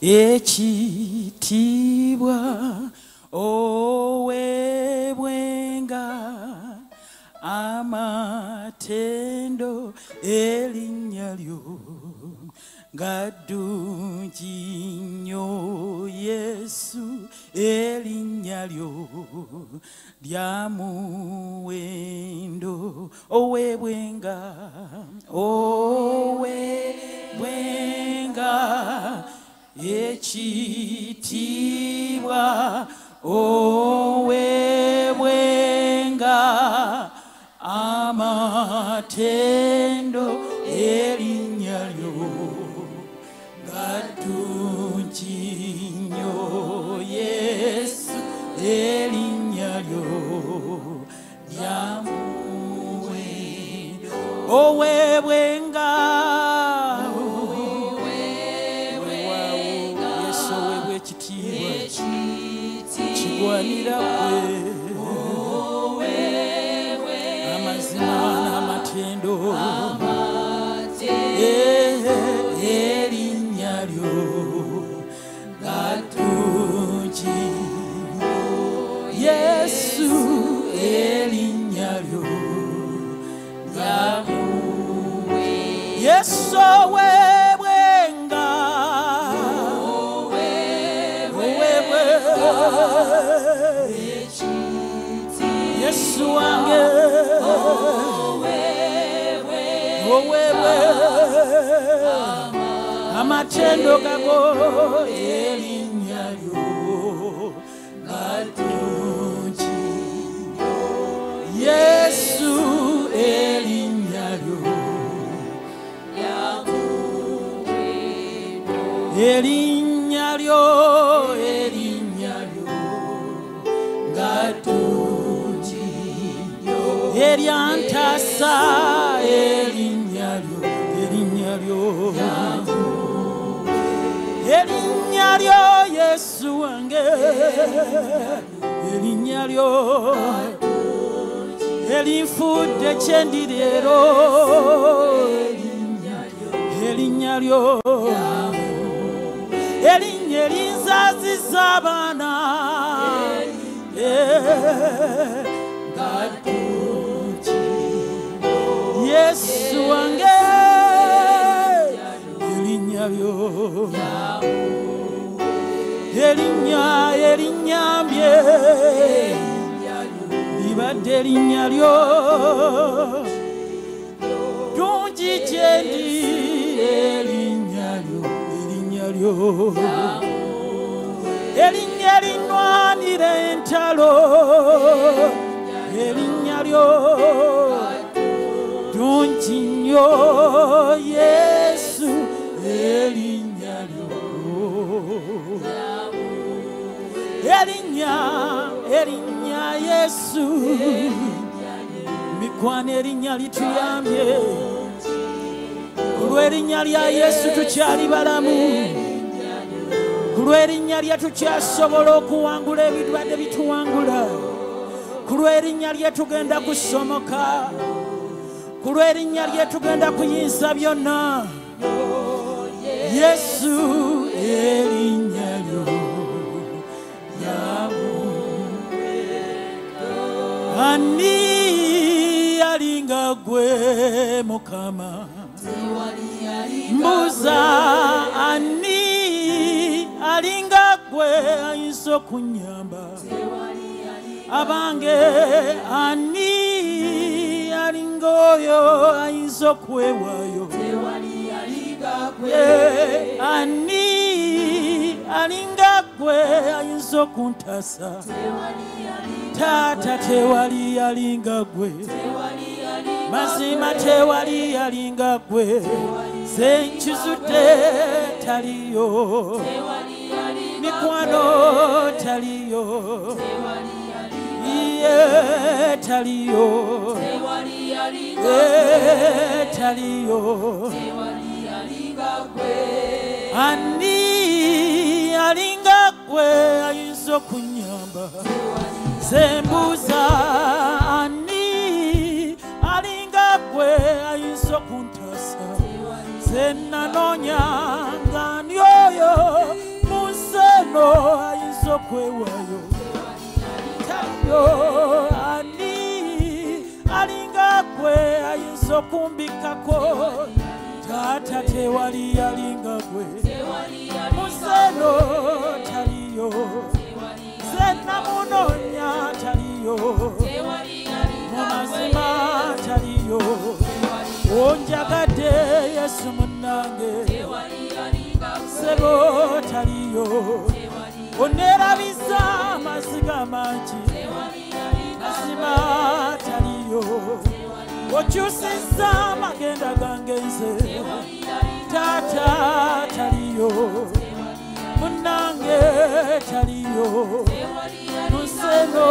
ekitiibwa owebwenga amatendo erinnya lyo ngaddungi nnyo Yesu erinnya lyo lya muwendo owebwenga ekitiibwa owebwenga amatendo erinnya lyo ngaddungi nnyo Yesu erinnya lyo lya muwendo owebwenga kigwanira kwe amazima n'amatendo erinnya lyo ngaddungi Yesu erinnya lyo lya muwendo Yesu owebwenga Yesu wange amatendo gago erinnya lyo ngaddungi Yesu erinnya lyo erinnya lyo ngaddungi eryantasa erinnya lyo Yesu wange erinnya lyo erinfudde kyendireero erinnya lyo erinnya erinzaziza abaana ngaddungi Yesu wange erinnya lyo erinnyambye libadde erinnya lyo ddungi gyendi erinnya lyo erinnya erinnwanira entalo erinnya lyo ddungi nnyo Yesu erinnya lyo erinnya Yesu mikwano erinnya lituyambye ku lw'erinnya lya Yesu tukyali balamu ku lw'erinnya lye tukyasobola okuwangula ebirwadde bituwangula ku lw'erinnya lye tugenda kusomoka ku lw'erinnya lye tugenda kuyinza byonna Yesu erinnya lyo ani alinga gwe Mukama mbuza ani alinga gwe ayinza okunyamba abange ani alinga oyo ayinza okwewaayo ani alinga gwe ayinza okuntasa taata tewali alinga gwe mazima tewali alinga gwe senkizudde taliyo mikwano taliyo iye taliyo taliyo ani alinga gwe ayinza okunyamba sembuza ani alinga gwe ayinza okuntasa senanoonya nga ndi oyo ayinza okwewayo taliyo ani alinga gwe ayinza okumbikako taata tewali alinga gwe muzeno taliyo zena munoonya taliyo mumazima taliyo onjagadde Yesu munnange sebo taliyo oneerabiza amaziga mangi mazima taliyo okyusizza amagenda gange nze taata taliyo munnange taliyo museno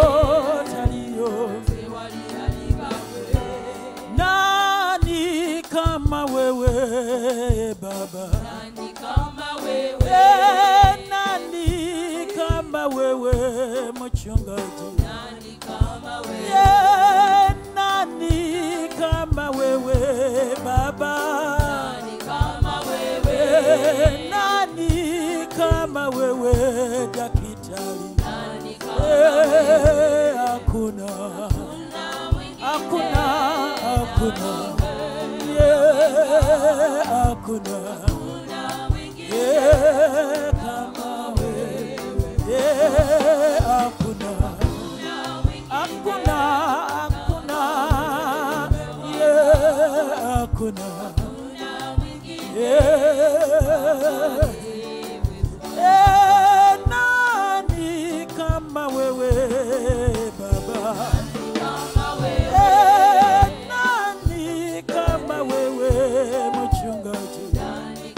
taliyo nani kama wewe baba nani kama wewe nani kama wewe mchungaji nani kama wewe nani kama wewe baba nani kama wewe nani kama wewe daktari nani kama wewe hakuna hakuna hakuna hakuna kama wewe hakuna hakuna hakuna hakuna nani kama wewe baba nani kama wewe mchungaji nani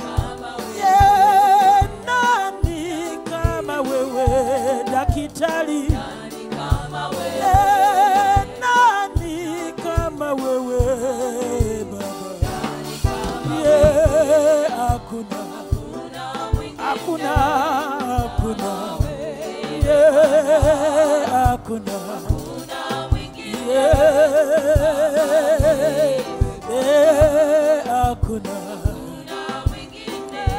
kama wewe daktari nani kama wewe baba hakuna hakuna hakuna hakuna hakuna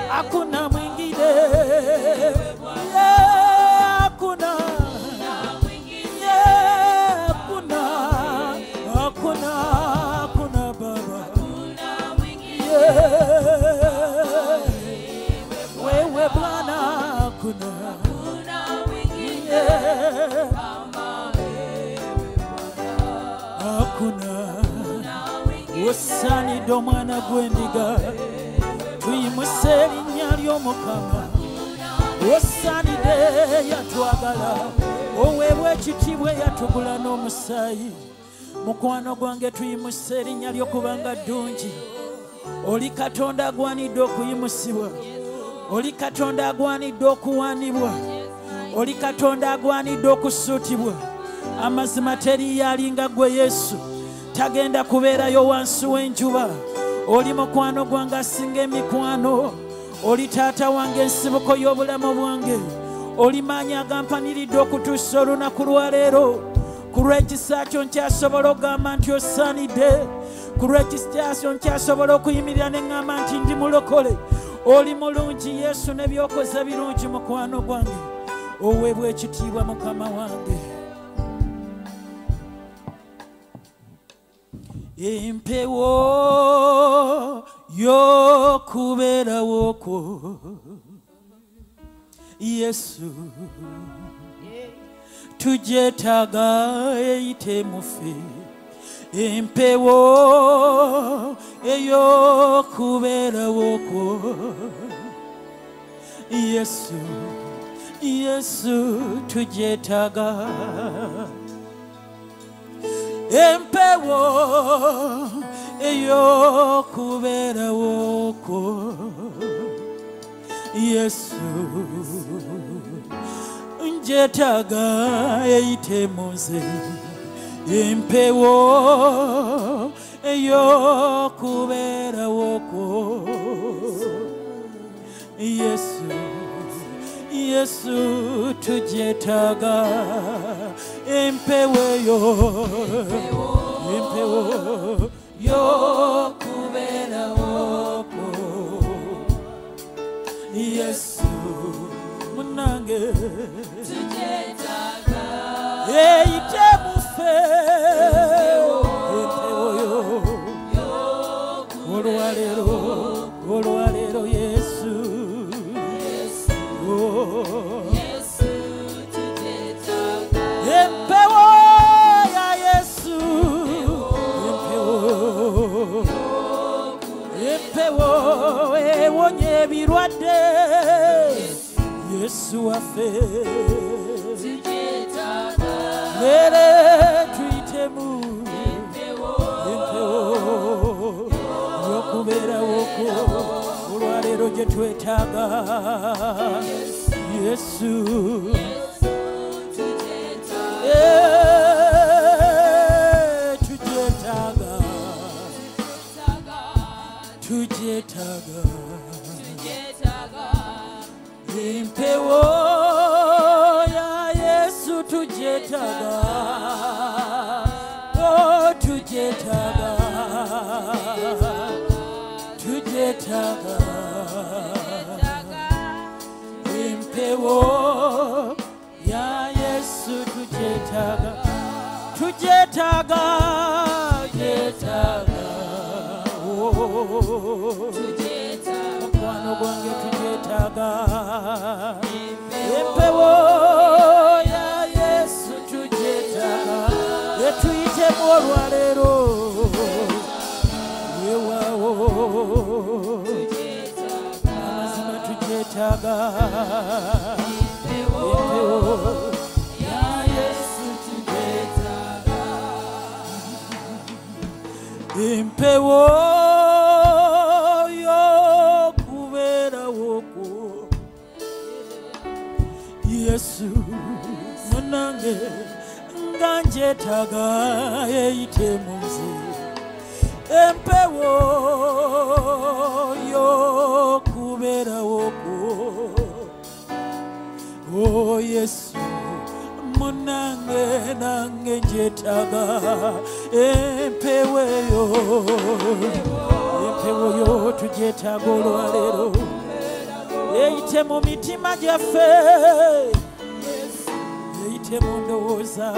hakuna mwingine hakuna hakuna hakuna hakuna baba wewe Bwana hakuna hakuna wosani do mwana gwendiga tuyimuse erinnya ly'Omukama wosanide yatwagala oweebwa ekitiibwa yatugula n'omusaayi mukwano gwange tuyimuse erinnya ly'okubanga ddungi oli Katonda agwanidde okuyimusibwa oli Katonda agwanidde okuwaanibwa oli Katonda agwanidde okusuutibwa amazima teriyo alinga gwe Yesu tagenda kubeerayo wansi w'enjuba oli mukwano gwange asinga emikwano oli taata wange ensibuko y'obulamu bwange oli maanyi agampaniridde okutuusa olunaku lwa leero ku lw'ekisa kyo nkyasobola okugamba nti osaanidde ku lw'ekisa kyo nkyasobola okuyimirira ne ŋŋamba nti ndi mulokole oli mulungi Yesu ne by'okoze birungi mukwano gwange oweebwa ekitiibwa Mukama wange empewo y'okubeerawo kwo Yesu tugyetaaga eyite mufe empewo ey'okubeerawo kwo Yesu Yesu tugyetaaga empewo ey'okubeerawo kwo Yesu ngyetaaga eyite mu nze empewo ey'okubeerawo kwo Yesu Yesu tugyetaaga empewo y'okubeerawo kwo Yesu munange wange eyite mufe empewo yo olwaleero Yesu empewo ya Yesu empewo ewonye ebirwadde Yesu waffe lere tuyitemu empewo yokubeerawoko olwaleero gye twetaaga Yesu tujetaaga empewo ya Yesu tujetaaga oh tujetaaga empewo ya Yesu tujetaaga mukwano gwange tujetaaga empewo ya Yesu tujetaaga etuyitemu olwaleero yewawo amazima tujetaaga empewo ya Yesu tujetaaga empewo yokubeerawoko Yesu munange nga njetaaga eyite mu nze empewo yokubeerawoko oh Yesu munange nange njetaaga empewo yo tujetaaga olwaleero eyite mu mitima gyaffe eyite mu ndowooza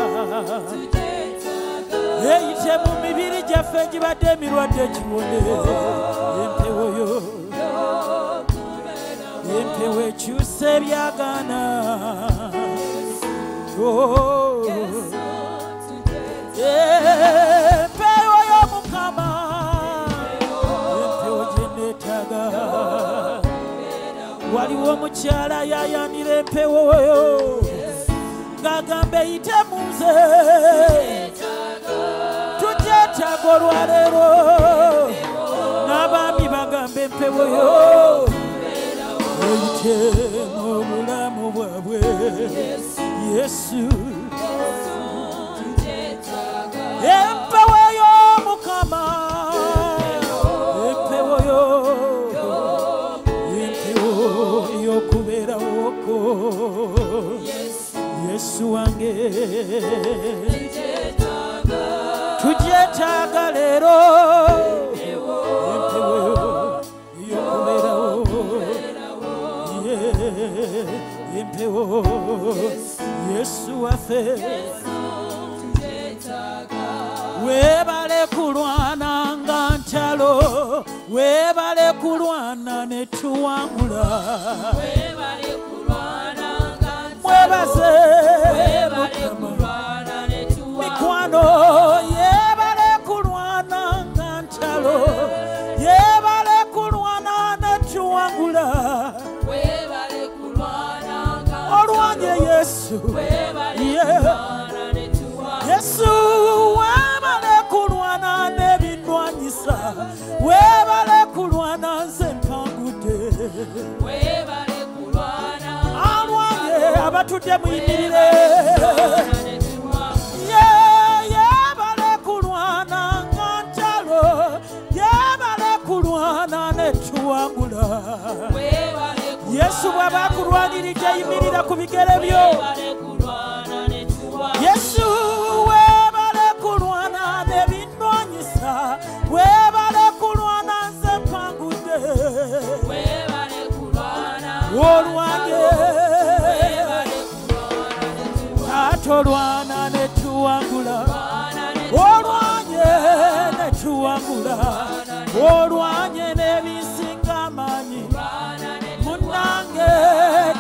eyite mu mibiri gyaffe gibadde emirwadde kiwone empewo ekyusa ebyagaana empewo y'Omukama empewo gye neetaaga waliwo omukyala yayanira empewo yo ng'agamba eyite mu nze tujetaaga olwaleero n'abaami bagamba empewo yo eyite mu bulamu bwabwe Yesu empewo y'Omukama empewo y'okubeerawoko Yesu wange tujetaaga leero empewo y'okubeerawo empewo Yesu waffe weebale kulwana nga ntalo weebale kulwana ne tuwangula mwebaze mikwano yeebale kulwana nga ntalo yeebale kulwana ne tuwangula olwanye Yesu Yesu weebale kulwana n'ebindwanyisa weebale kulwana nze mpangudde alwanye abatudde muyimirire yeebale kulwana nga ntalo yeebale kulwana ne tuwangula Yesu bw'aba akulwanirira yimirira ku bigere byo Yesu weebale kulwana n'ebindwanyisa weebale kulwana nze mpangudde olwange olwana ne tuwangula olwanye ne tuwangula olwanye n'ebisinga amaanyi munnange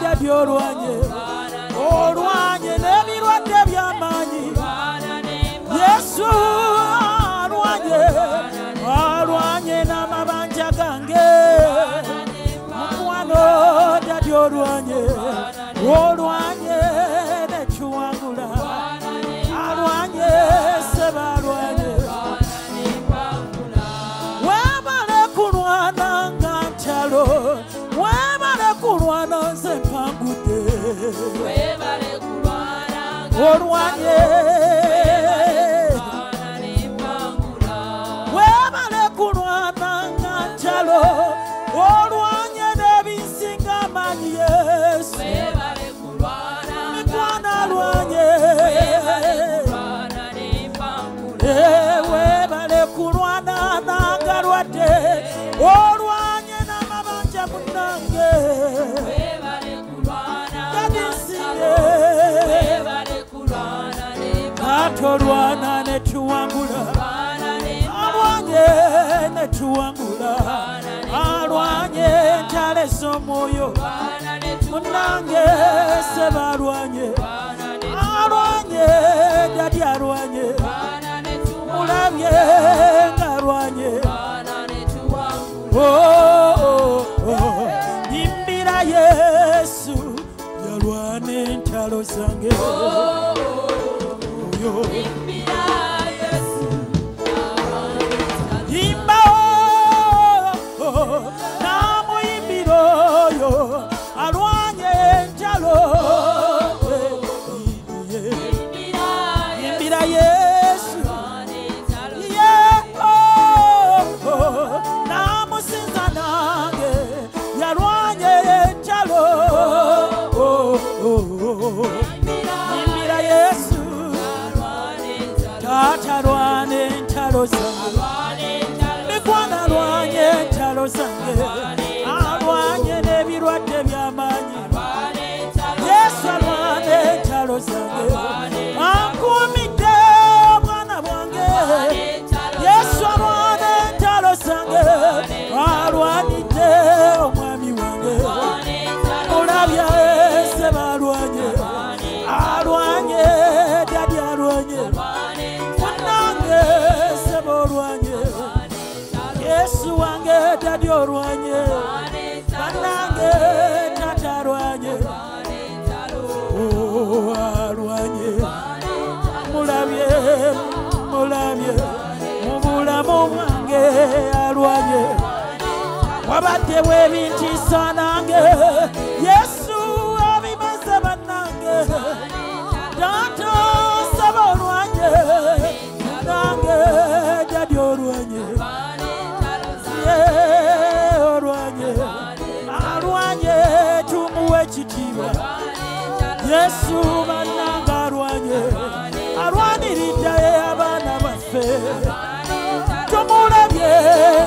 dadi olwanye olwanye n'ebirwadde by'amaanyi Yesu alwanye n'amabanja gange mukwano dadi olwanye ne tuwangula alwanye seba alwanye webale kulwana nga ntalo webale kulwana nze mpangudde olwanye webale kulwana nga ntalo olwanye n'ebisinga amaanyi Yesu mikwana alwanye webale kulwana nangalwadde olwanye n'amabanja munnange gadinsinge katolwana ne tuwangula alwanye ne tuwangula alwanye ntale z'omwoyo munnange seba alwanye alwanye dadi alwanye mulabye ng'alwanye yimbira Yesu yalwana entalo zange yimba namuyimbira oyo alwanye entalo yimbira Yesu namusinza nange yalwanye entalo yimbira Yesu tata alwane entalo zange mikwana alwanye entalo zange alwanye n'ebirwadde by'amaanyi Yesu alwane entalo zange ankuumidde obwana bwange Yesu alwane entalo zange alwanidde omwami wange mulabya seba alwanye alwanye dadi alwanye munnange seba olwanye Yesu wange dadi olwanye bannange tata alwanye alwanye mulabye mu bulamu bwange alwanye wabaddewo ebintiisa nange Yesu abimaze bannange tata saba olwanye nange dadi olwanye olwanye alwanye tumuwe ekitiibwa Yesu bannange alwanye alwaniridde abaana baffe tumulabye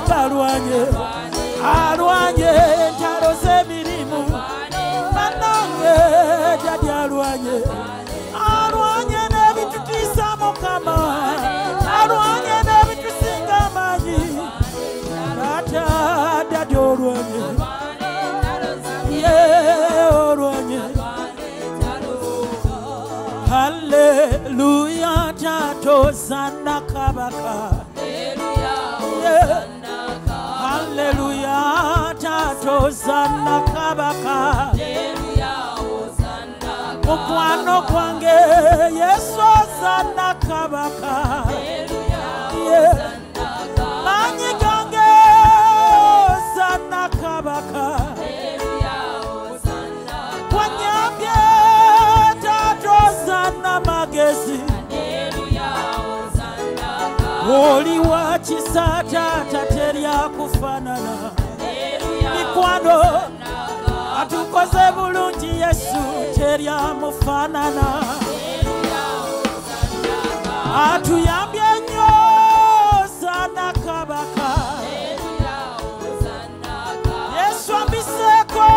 ng'alwanye alwanye entalo z'emirimu bannange dadi alwanye alwanye n'ebitutiisa Mukama alwanye n'ebitusinga amaanyi tata dadi olwanye olwanye haleluya tata ozanna kabaka haleluya tata ozanna kabaka mukwano gwange Yesu ozanna kabaka maanyi gange ozanna kabaka wanyambye tata ozanna magezi oli wa kisa tata teryakufaanana mikwano atukoze bulungi Yesu teryamufaanana atuyambye nnyo ozanna kabaka Yesu ambiseeko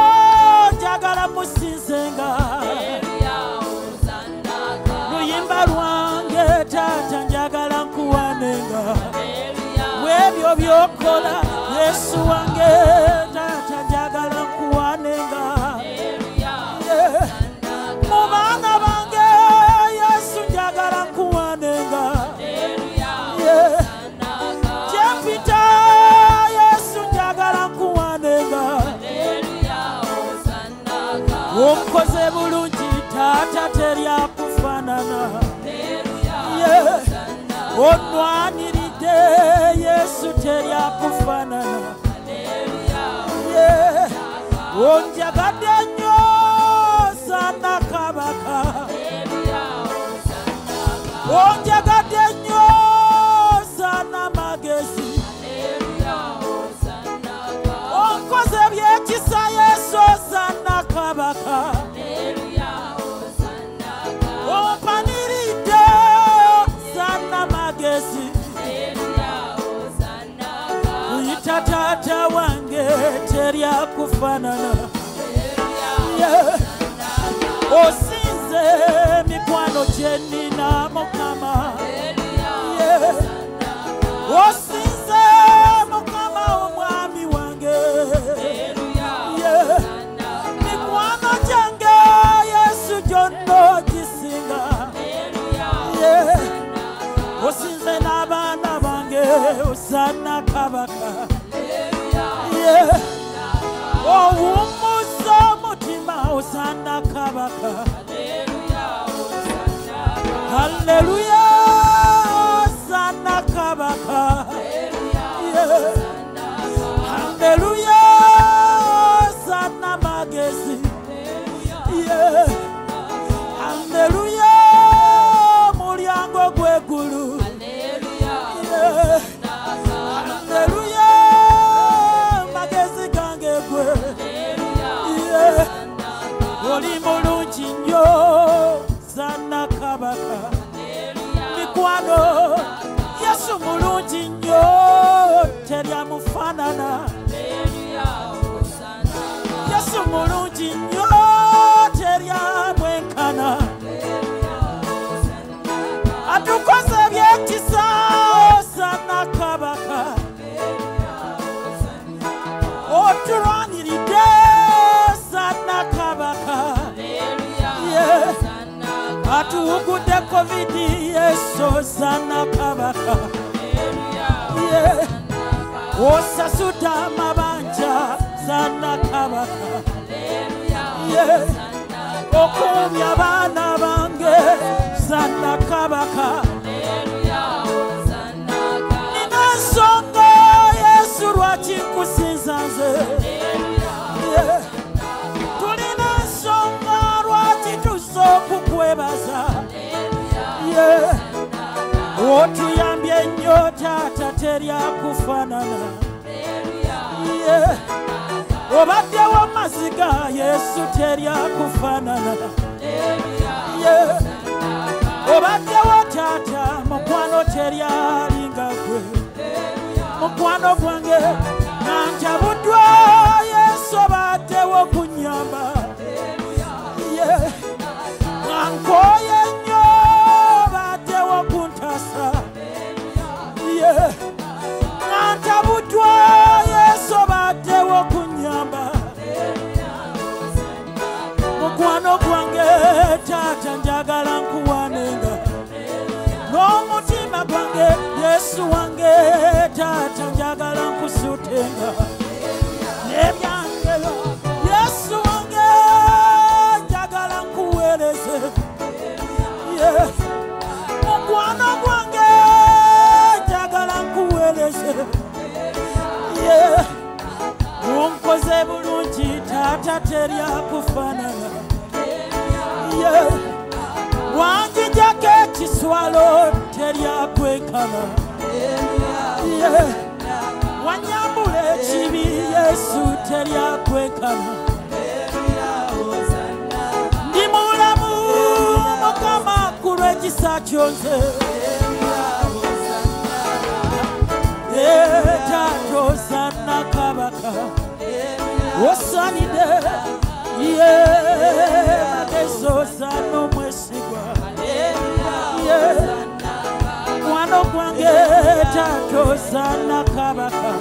njagala musinzenga byokola Yesu wange tata njagala nkuwanenga mu baana bange Yesu njagala nkuwanenga kyempita Yesu njagala nkuwanenga onkoze bulungi tata teryakufaanana onwaniridde Yesu teryakufaanana onjagadde nnyo sana kabaka onjagadde nnyo sana magezi onkoze byekisa Yesu sana kabaka ompaniridde sana magezi kuyita taata wange teryakufaanana osinze mikwano gye nnina Mukama osinze Mukama omwami wange mikwano gyange Yesu gyonna ogisinga osinze n'abaana bange osana kabaka owummuza omutima osana kabaka haleluya osana kabaka haleluya osana magezi haleluya mulyango gw'eggulu haleluya magezi gange gwe oli mulungi nnyo sana kabaka mikwano Yesu mulungi nnyo teryamufaanana Yesu mulungi nnyo teryamwenkana atukoze byekisa sana kabaka otulwaniridde sana kabaka atuwugudde covid Yesu sana kabaka osasudde amabanja sana kabaka okumya abaana bange sana kabaka nina ensonga Yesu lwaki nkusinza nze tulina ensonga lwaki tuzze okukwebaza otuyambye nnyo taata teryakufaanana obaddewo maziga Yesu teryakufaanana obaddewo taata mukwano teryalinga gwe mukwano gwange nanjabuddwa Yesu obaddewo kunyamba nankooye nnyo obaddewo kuntasa nanjabuddwa Yesu obaddewo kunyamba mukwano gwange taata njagala nkuwanenga n'omutima gwange Yesu wange taata njagala nkusutenga n'ebyange Yesu wange njagala nkuweereze mukwano gwange njagala nkuweereze onkoze bulungi taata teryakufaanana wanjijako ekiswalo teryakwekana wanyambula ekibi Yesu teryakwekana ndi mulamu Mukama ku lw'ekisa kyonze taata osana kabaka osanide magezi osana omwesigwa mwana gwange taata osana kabaka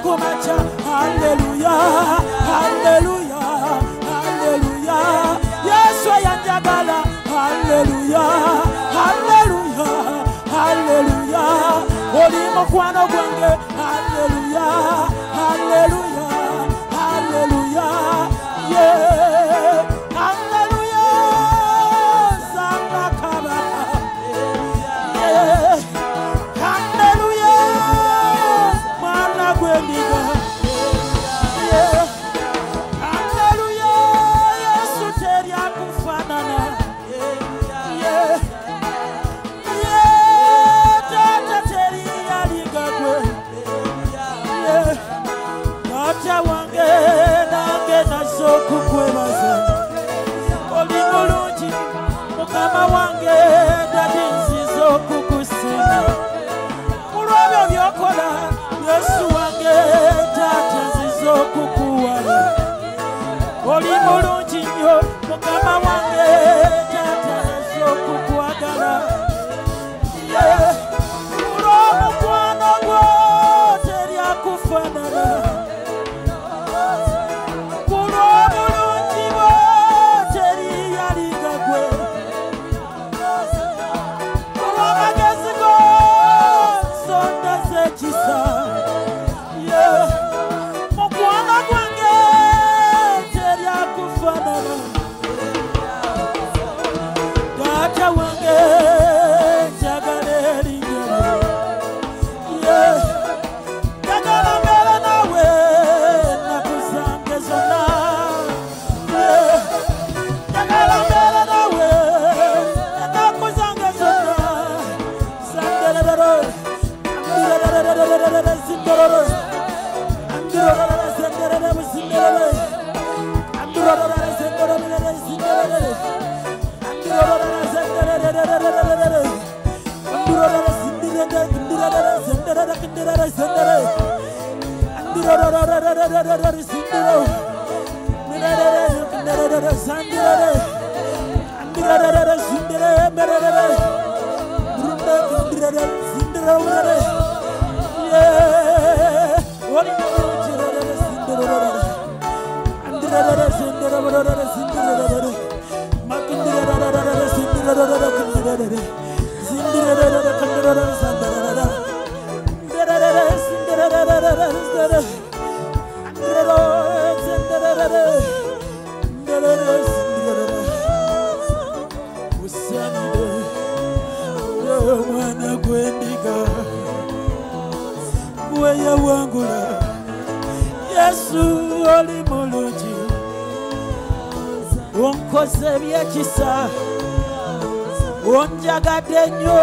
kumacha. Hallelujah, hallelujah, hallelujah. Yesu yanjagala. Hallelujah, hallelujah, hallelujah. Oli mukwano gwange. Hallelujah, hallelujah, hallelujah. Yeah, hallelujah. Sangakaba. Yeah, hallelujah. Mwana gwendiga. Yeah, hallelujah. Yesu teri akufanana. Yeah, yeah. Tata teri aligagwe. Yeah, tata wange nange nazo kukwebaza. Oli mulungi mukama wange dadi nzizo kukusinga. Mulwabyo byokola Yesu wange tata nzizo kukuwala. Oli mulungi nnyo mukama wange tata nzizo kukwagala. Yeah, olw'omukwano gwo teri akufanana. Olw'obulungi bwo teri yalinga gwe. Olw'amagezi go nsonda z'ekisa. Yeah, mukwano gwange teri akufanana. Taata wange njagala erinnya lyo. Yeah, njagala mbeera nawe ennaku zange zonna. Yeah, njagala mbeera nawe ennaku zange zonna. Zandererero, andirerererererere, zinderere. Andirerere, zenderere, zinderere. Andirerere, zenderere, zinderere. Andirerere, zenderererererere. Andirerere, zindirere, zindirere, zenderere, zindirere, zenderere. Andirerererererere, zindiro. Mirerere, zinderere, zandirere. Andirerere, zindire, mererere. Brunde, zindirere, zindire, urere. Yeah, oli mulungi rerere, zindirere. Andirerere, zindirere, zindirere. Makindirerere, zindirere, kindirere. Zindirere, kindirere, zandirere. Ndirere, zindirere, zindirere. Andirere, zindirere. Ndirere, zindirere. Usanide, mwana gwendiga. Gwe yawangula. Yesu oli mulungi. Onkoze byekisa. Onjagadde nnyo.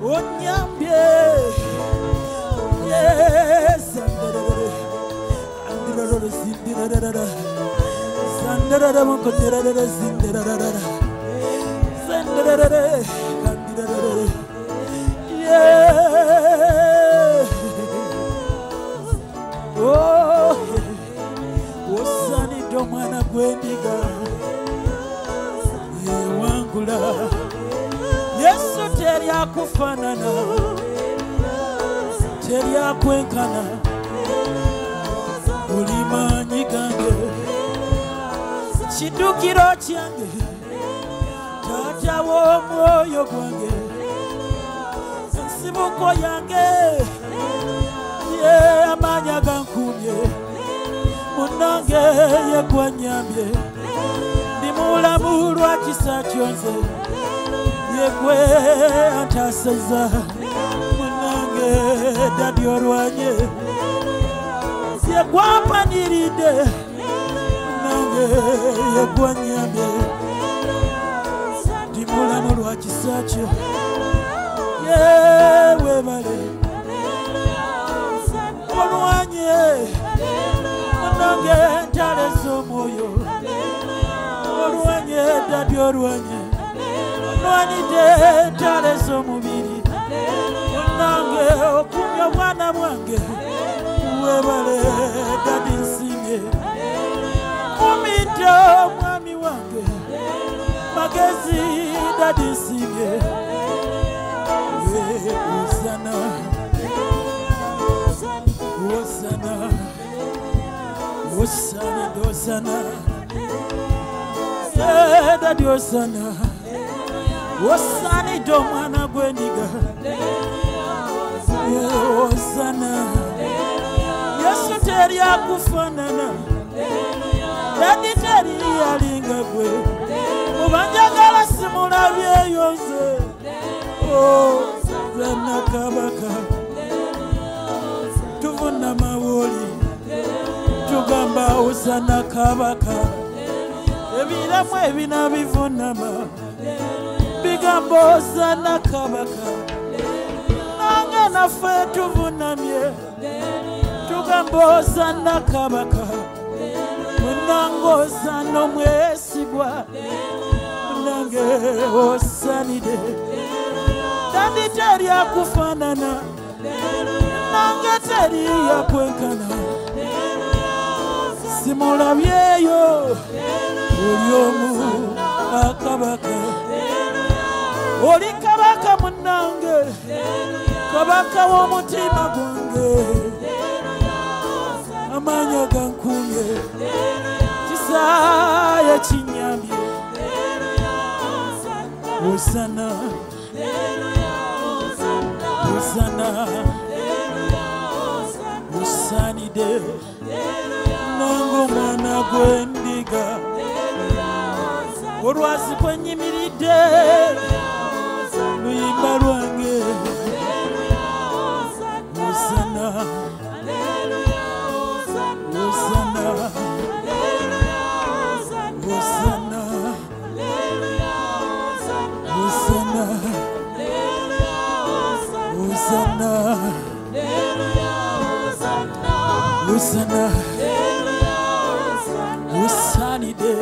Onyambye. Yes, zanderere. Andirere, zindirere. Zanderere, munkoderere, zindirere. Zanderere, kandirere. Yeah. Oh, osanido mwana gwendiga. Yewangula. Yesu teri akufanana. Teri akwenkana. Oli maanyi gange. Kiddukiro kyange. Taata w'omwoyo gwange. Ensibuko yange. Ye amaanyi agankuumye. Munnange ye gwanyambye. Ndi mulamu lwa kisa kyonze. Ye gwe antaseza. Munnange dadi olwanye. Ye gwampaniridde. Munnange ye gwanyambye. Ndi mulamu lwa kisa kyo. Ye webale. Olwanye. Munnange ntaleza omwoyo. Olwanye dadi olwanye. Olwanidde ntaleza omubiri. Munnange okumya obwana bwange. Webale dadi nsimye. Kumidde omwami wange. Magezi dadi nsimye. Uzana. Osana, Daddy Osana, Osani Domana Gwendiga, Osana, Yesu Teri Akufanana, Daddy Teri Alinga Gwe, Ubanjagala Simula Yose, Oh, Zana Kabaka, Tuvuna Mawoli, Tugamba Osana Kabaka, Ebiramwe ebina bivunama, Bigambo Osana Kabaka, Nange naffe tuvunamye, Tugamba Osana Kabaka, Munange Osana omwesigwa, Munange osanide, Daddy Teri akufanana, Nange Teri yakwenkana, Simulabyeyo, oli omu akabaka, oli kabaka munange, kabaka w'omutima gwange, amanya gankumye, kisaaye kinyambye, Osana, Osana, osanide, nango mwana gwendiga, olwazi kwenyimiridde, luyimba lwange, Osana, Osana, Osana, Osana, Osana, Osana, Osanide,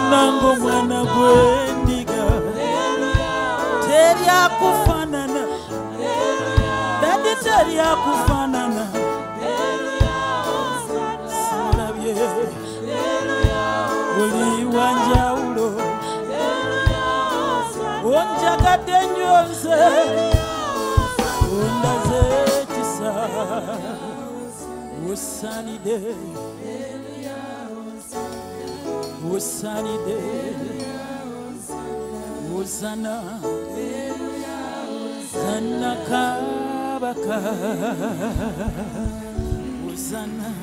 nango mwana gwendiga, Teri akufanana, Daddy Teri akufanana, Simulabye, oli wanjawulo, onjagadde nnyo nze, ondaze ekisa, Osanide, Osanide, Osana, Zana Kabaka, Osana.